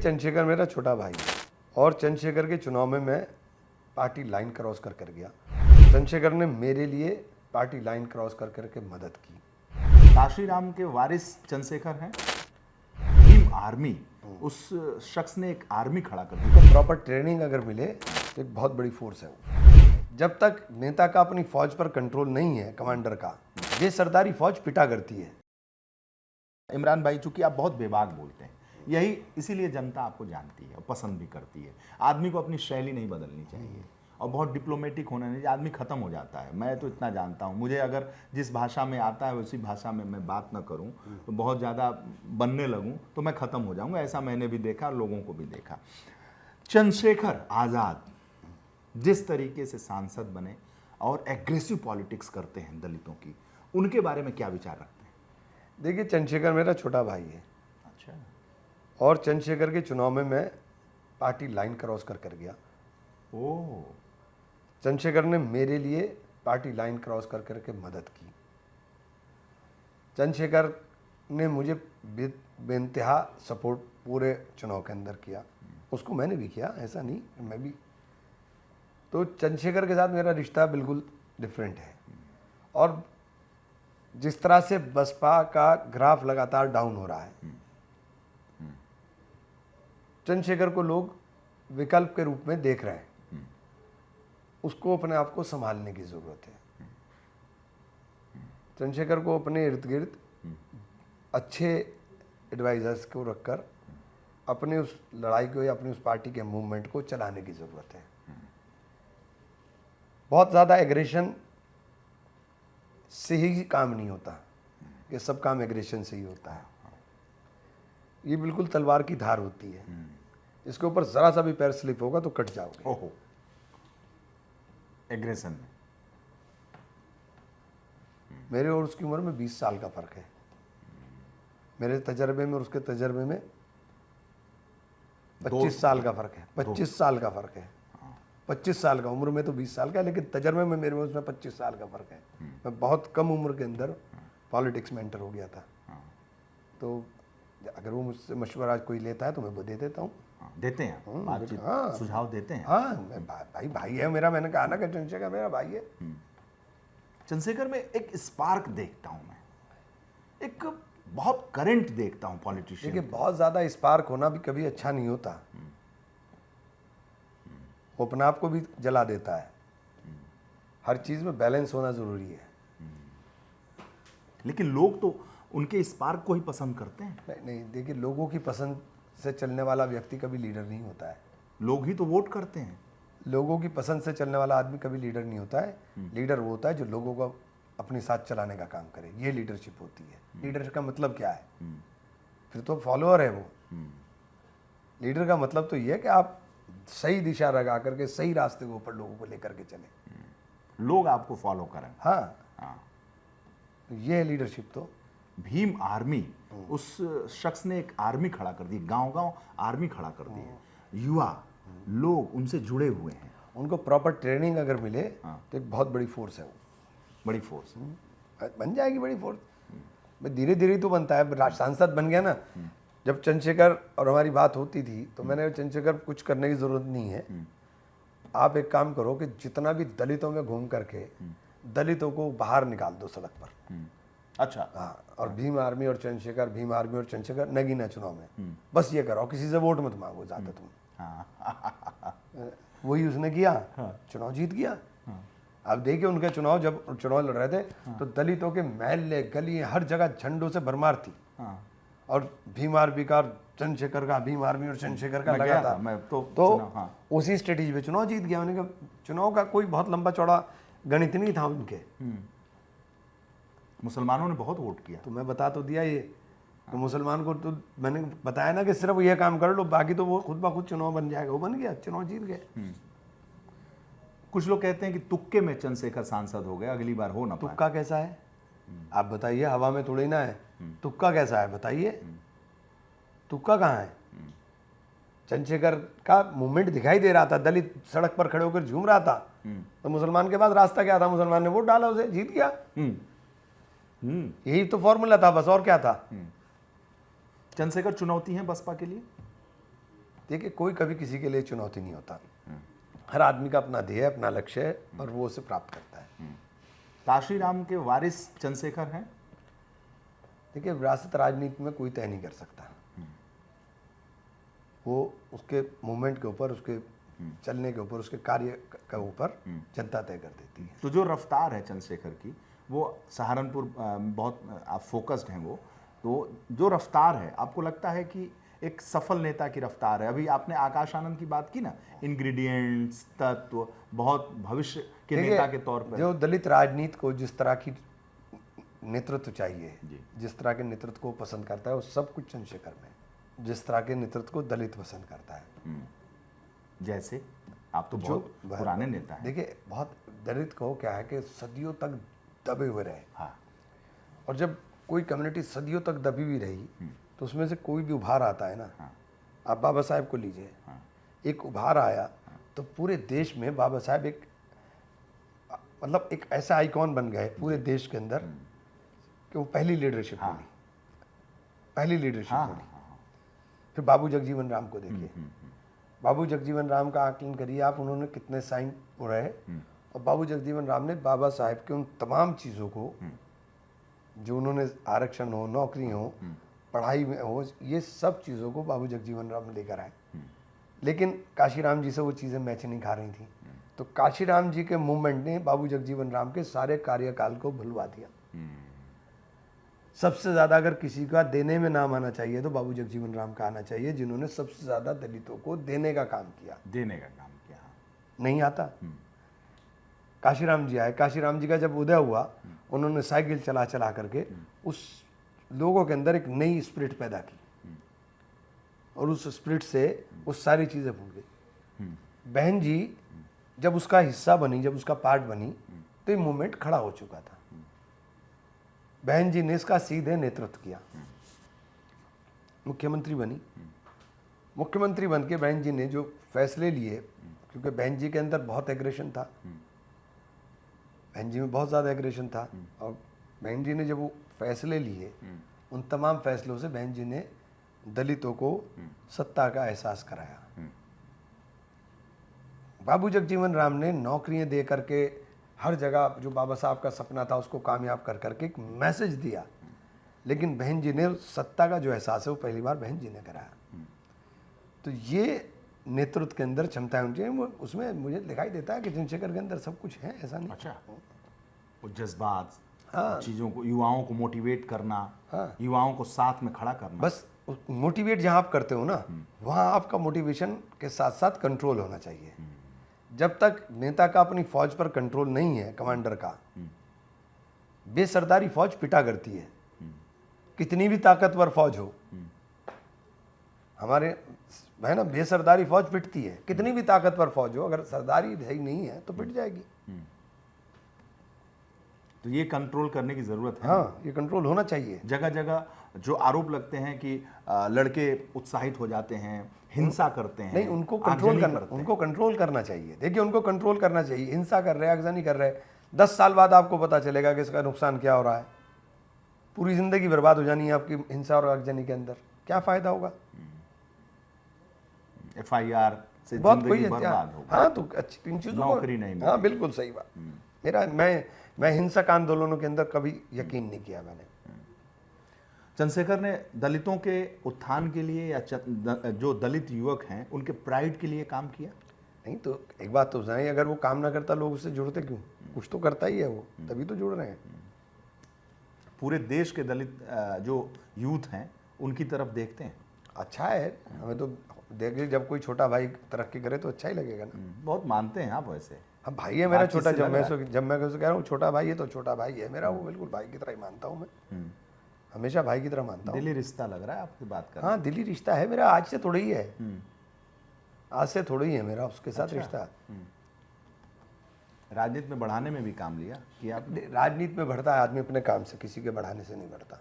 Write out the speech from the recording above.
चंद्रशेखर मेरा छोटा भाई है और चंद्रशेखर के चुनाव में मैं पार्टी लाइन क्रॉस कर गया। चंद्रशेखर ने मेरे लिए पार्टी लाइन क्रॉस करके मदद की। काशीराम के वारिस चंद्रशेखर हैं। भीम आर्मी, उस शख्स ने एक आर्मी खड़ा कर दी। तो प्रॉपर ट्रेनिंग अगर मिले तो एक बहुत बड़ी फोर्स है वो। जब तक नेता का अपनी फौज पर कंट्रोल नहीं है, कमांडर का, ये सरदारी फौज पिटा करती है। इमरान भाई, चूंकि आप बहुत बेबाक बोलते हैं, यही इसीलिए जनता आपको जानती है और पसंद भी करती है। आदमी को अपनी शैली नहीं बदलनी चाहिए और बहुत डिप्लोमेटिक होना नहीं चाहिए। आदमी खत्म हो जाता है। मैं तो इतना जानता हूँ, मुझे अगर जिस भाषा में आता है उसी भाषा में मैं बात ना करूँ तो बहुत ज़्यादा बनने लगूँ तो मैं ख़त्म हो जाऊँगा। ऐसा मैंने भी देखा, लोगों को भी देखा। चंद्रशेखर आज़ाद जिस तरीके से सांसद बने और एग्रेसिव पॉलिटिक्स करते हैं दलितों की, उनके बारे में क्या विचार रखते हैं? देखिए, चंद्रशेखर मेरा छोटा भाई है। अच्छा। और चंद्रशेखर के चुनाव में मैं पार्टी लाइन क्रॉस कर गया। ओह। चंद्रशेखर ने मेरे लिए पार्टी लाइन क्रॉस करके मदद की। चंद्रशेखर ने मुझे बेइंतहा सपोर्ट पूरे चुनाव के अंदर किया। उसको मैंने भी किया, ऐसा नहीं, मैं भी। तो चंद्रशेखर के साथ मेरा रिश्ता बिल्कुल डिफरेंट है। और जिस तरह से बसपा का ग्राफ लगातार डाउन हो रहा है, चंद्रशेखर को लोग विकल्प के रूप में देख रहे हैं। उसको अपने आप को संभालने की जरूरत है। चंद्रशेखर को अपने इर्द गिर्द अच्छे एडवाइजर्स को रखकर अपने उस लड़ाई को या अपनी उस पार्टी के मूवमेंट को चलाने की जरूरत है। बहुत ज़्यादा एग्रेशन से ही काम नहीं होता, ये सब काम एग्रेशन से ही होता है। ये बिल्कुल तलवार की धार होती है, इसके ऊपर ज़रा सा भी पैर स्लिप होगा तो कट जाओगे। ओहो, एग्रेशन में। मेरे और उसकी उम्र में 20 साल का फ़र्क है। मेरे तजर्बे में और उसके तजर्बे में 25 साल का फ़र्क है। 25 साल का फ़र्क है। 25 साल का, उम्र में तो 20 साल का है, लेकिन तजर्बे में मेरे में उसमें 25 साल का फ़र्क है। मैं बहुत कम उम्र के अंदर पॉलिटिक्स में एंटर हो गया था। तो अगर वो मुझसे मशवरा कोई लेता है तो मैं वो दे देता हूँ। देते हैं बातचीत, सुझाव देते हैं। हाँ, भाई है मेरा। मैंने कहा ना कि चंद्रशेखर मेरा भाई है। चंद्रशेखर में एक स्पार्क देखता हूँ मैं, एक बहुत करंट देखता हूँ पॉलिटिशियन। देखिए, बहुत ज़्यादा स्पार्क होना भी कभी अच्छा नहीं होता। वो अपने आप को भी जला देता है। हर चीज़ में बैलेंस होना ज़रूरी है। लेकिन लोग तो उनके स्पार्क को ही पसंद करते हैं। नहीं, देखिए, लोगों की पसंद से चलने वाला व्यक्ति कभी लीडर नहीं होता है। लोग ही तो वोट करते हैं। लोगों की पसंद से चलने वाला आदमी कभी लीडर नहीं होता है। लीडर वो होता है जो लोगों को अपने साथ चलाने का काम करे। ये लीडरशिप होती है। लीडर का मतलब क्या है? फिर तो फॉलोअर है वो। लीडर का मतलब तो ये है कि आप सही दिशा लगा करके सही रास्ते के ऊपर लोगों को लेकर के चले, लोग आपको फॉलो करें। हाँ, तो ये है लीडरशिप। तो भीम आर्मी, उस शख्स ने एक आर्मी खड़ा कर दी, गांव-गांव आर्मी खड़ा कर दी है। युवा लोग उनसे जुड़े हुए हैं। उनको प्रॉपर ट्रेनिंग अगर मिले तो एक बहुत बड़ी फोर्स है वो। बड़ी फोर्स बन जाएगी बड़ी फोर्स। धीरे धीरे तो बनता है। सांसद बन गया ना। जब चंद्रशेखर और हमारी बात होती थी तो मैंने, चंद्रशेखर कुछ करने की ज़रूरत नहीं है, आप एक काम करो कि जितना भी दलितों में घूम करके दलितों को बाहर निकाल दो सड़क पर। अच्छा। हाँ, और भीम आर्मी और चंद्रशेखर नगीना चुनाव में बस ये करो, किसी से वोट मत मांगो ज़्यादा तुम। वही उसने किया। चुनाव जीत गया। अब देखिए, उनके चुनाव, जब चुनाव लड़ रहे थे तो दलितों के महल्ले गली हर जगह झंडों से भरमार थी। और भीम आर्मी का, चंद्रशेखर का, भीम आर्मी और चंद्रशेखर का लगा था। तो उसी स्ट्रेटेजी पे चुनाव जीत गया। उन्होंने कहा, चुनाव का कोई बहुत लंबा चौड़ा गणित नहीं था उनके। मुसलमानों ने बहुत वोट किया। तो मैं बता तो दिया ये, तो मुसलमान को तो मैंने बताया ना कि सिर्फ ये काम कर लो, बाकी तो वो खुद ब खुद चुनाव बन जाएगा। वो बन गया, चुनाव जीत गए। कुछ लोग कहते हैं कि तुक्के में चंद्रशेखर सांसद हो गए, अगली बार हो ना पाए। तुक्का कैसा है? आप बताइए, हवा में थोड़ी ना है। तुक्का कैसा है बताइए? तुक्का कहाँ है? चंद्रशेखर का मूवमेंट दिखाई दे रहा था, दलित सड़क पर खड़े होकर झूम रहा था। तो मुसलमान के पास रास्ता क्या था? मुसलमान ने वोट डाला, उसे जीत गया। यही तो फॉर्मूला था बस, और क्या था? चंद्रशेखर चुनौती है बसपा के लिए? देखिए कोई कभी किसी के लिए चुनौती नहीं होता। हर आदमी का अपना ध्येय है, अपना लक्ष्य है और वो उसे प्राप्त करता है। काशीराम के वारिस चंद्रशेखर हैं। देखिए विरासत राजनीति में कोई तय नहीं कर सकता। वो उसके मूवमेंट के ऊपर, उसके चलने के ऊपर, उसके कार्य के ऊपर जनता तय कर देती है। तो जो रफ्तार है चंद्रशेखर की, वो सहारनपुर बहुत आप फोकस्ड हैं वो, तो जो रफ्तार है आपको लगता है कि एक सफल नेता की रफ्तार है? अभी आपने आकाश आनंद की बात की ना, इंग्रेडिएंट्स, तत्व, बहुत भविष्य के नेता के तौर पर। जो दलित राजनीति को जिस तरह की नेतृत्व चाहिए, जिस तरह के नेतृत्व को पसंद करता है, वो सब कुछ चंद्रशेखर में है। जिस तरह के नेतृत्व को दलित पसंद करता है। जैसे आप तो बहुत पुराने नेता हैं। देखिए बहुत दलित को क्या है कि सदियों तक दबे हुए रहे। हाँ। और जब कोई कम्युनिटी सदियों तक दबी हुई रही तो उसमें से कोई भी उभार आता है ना। आप बाबा साहेब को लीजिए, एक उभार आया तो पूरे देश में बाबा साहेब एक मतलब एक ऐसा आइकॉन बन गए पूरे देश के अंदर कि वो पहली लीडरशिप मिली, पहली लीडरशिप मिली। फिर बाबू जगजीवन राम को देखिए, बाबू जगजीवन राम का आकलन करिए आप, उन्होंने कितने साइन रहे। और बाबू जगजीवन राम ने बाबा साहेब के उन तमाम चीज़ों को जो उन्होंने आरक्षण हो, नौकरी हो, पढ़ाई में हो, ये सब चीज़ों को बाबू जगजीवन राम लेकर आए। लेकिन काशीराम जी से वो चीज़ें मैच नहीं खा रही थी। तो काशीराम जी के मूवमेंट ने बाबू जगजीवन राम के सारे कार्यकाल को भुलवा दिया। सबसे ज़्यादा अगर किसी का देने में नाम आना चाहिए तो बाबू जगजीवन राम का आना चाहिए, जिन्होंने सबसे ज़्यादा दलितों को देने का काम किया। देने का काम किया। नहीं आता। काशीराम जी आए, काशीराम जी का जब उदय हुआ, उन्होंने साइकिल चला चला करके उस लोगों के अंदर एक नई स्पिरिट पैदा की और उस स्पिरिट से वो सारी चीज़ें भूल गई। बहन जी जब उसका हिस्सा बनी, जब उसका पार्ट बनी, तो ये मूवमेंट खड़ा हो चुका था। बहन जी ने इसका सीधे नेतृत्व किया, मुख्यमंत्री बनी। मुख्यमंत्री बन के बहन जी ने जो फैसले लिए, क्योंकि बहन जी के अंदर बहुत एग्रेशन था, बहन जी में बहुत ज़्यादा एग्रेशन था, और बहन जी ने जब वो फैसले लिए, उन तमाम फैसलों से बहन जी ने दलितों को सत्ता का एहसास कराया। बाबू जगजीवन राम ने नौकरियां दे करके हर जगह जो बाबा साहब का सपना था उसको कामयाब कर करके एक मैसेज दिया। लेकिन बहन जी ने सत्ता का जो एहसास है वो पहली बार बहन जी ने कराया। तो ये नेतृत्व के अंदर क्षमताएं होनी चाहिए। उसमें मुझे दिखाई देता है कि चंद्रशेखर के अंदर सब कुछ है, ऐसा नहीं। अच्छा, वो जज्बात, चीज़ों को, युवाओं को मोटिवेट करना, युवाओं को साथ में खड़ा करना। बस मोटिवेट जहाँ आप करते हो ना, वहाँ आपका मोटिवेशन के साथ साथ कंट्रोल होना चाहिए। जब तक नेता का अपनी फौज पर कंट्रोल नहीं है, कमांडर का, बेसरदारी फौज पिटा करती है, कितनी भी ताकतवर फौज हो। हमारे है ना, बेसरदारी फौज पिटती है, कितनी भी ताकतवर फौज हो, अगर सरदारी सही नहीं है तो पिट जाएगी। तो ये कंट्रोल करने की जरूरत है। हाँ, ये कंट्रोल होना चाहिए। जगह जगह जो आरोप लगते हैं कि लड़के उत्साहित हो जाते हैं, हिंसा करते हैं, नहीं, उनको कंट्रोल करना, उनको कंट्रोल करना चाहिए। देखिए उनको कंट्रोल करना चाहिए। हिंसा कर रहे हैं, आगजनी कर रहे हैं, 10 साल बाद आपको पता चलेगा कि इसका नुकसान क्या हो रहा है। पूरी जिंदगी बर्बाद हो जानी है आपकी हिंसा और आगजनी के अंदर, क्या फायदा होगा? FIR से बहुत कोई बर्बाद होगा। हाँ, तो इन चीजों नौकरी नहीं मिलेगी। हाँ, बिल्कुल सही बात। मेरा मैं हिंसक आंदोलनों के अंदर कभी यकीन नहीं किया मैंने। चंद्रशेखर ने दलितों के उत्थान के लिए या जो दलित युवक हैं उनके प्राइड के लिए काम किया? नहीं, तो एक बात तो जाए, अगर वो काम ना करता लोग उससे जुड़ते क्यों? कुछ तो करता ही है वो, तभी तो जुड़ रहे हैं। पूरे देश के दलित जो यूथ हैं उनकी तरफ देखते हैं। अच्छा है, हमें तो देखिए जब कोई छोटा भाई तरक्की करे तो अच्छा ही लगेगा ना। बहुत मानते हैं आप वैसे। हाँ, भाई है मेरा छोटा। जब मैं उसको कह रहा हूँ छोटा भाई है तो छोटा भाई है मेरा, वो बिल्कुल भाई की तरह ही मानता हूँ मैं, हमेशा भाई की तरह मानता हूँ। दिली रिश्ता लग रहा है आपकी बात कर। हाँ, दिली रिश्ता है मेरा, आज से थोड़ी ही है, आज से थोड़ी ही है मेरा उसके साथ रिश्ता। राजनीति में बढ़ाने में भी काम लिया कि आप? राजनीति में बढ़ता है आदमी अपने काम से, किसी के बढ़ाने से नहीं बढ़ता।